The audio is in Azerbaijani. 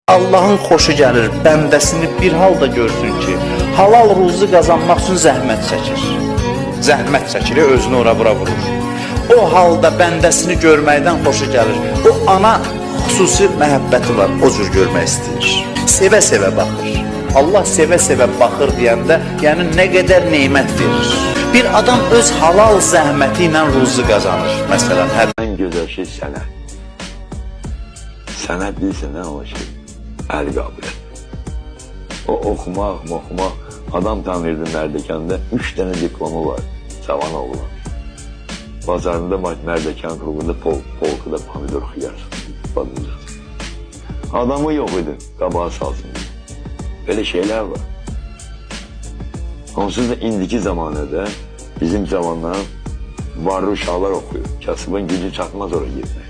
Allahın xoşu gəlir bəndəsini bir halda görsün ki, halal ruzu qazanmaq üçün zəhmət çəkir. Zəhmət çəkir, özünü ora-bura vurur. O halda bəndəsini görməkdən xoşu gəlir. O ana xüsusi məhəbbəti var, o cür görmək istəyir. Sevə-sevə baxır. Allah sevə-sevə baxır deyəndə, yəni nə qədər neymət verir. Bir adam öz halal zəhməti ilə ruzu qazanır. Məsələn, ən gözəl şey sənət. Sənət deyilsən, nə o şey? Əl qabiliyyət. O oxumaq, adam tanıyırdı Mərdəkanda, 3 dənə diplomu var, cavan oğlan. Bazarında Mərdəkan klubunda polkuda pomidor xiyar badılacaq. Adamı yox idi, qabağa salsın. Belə şeylər var. Onsuz da indiki zamanədə bizim cavanlar varlı uşaqlar oxuyur. Kasıbın gücü çatmaz oraya girmək.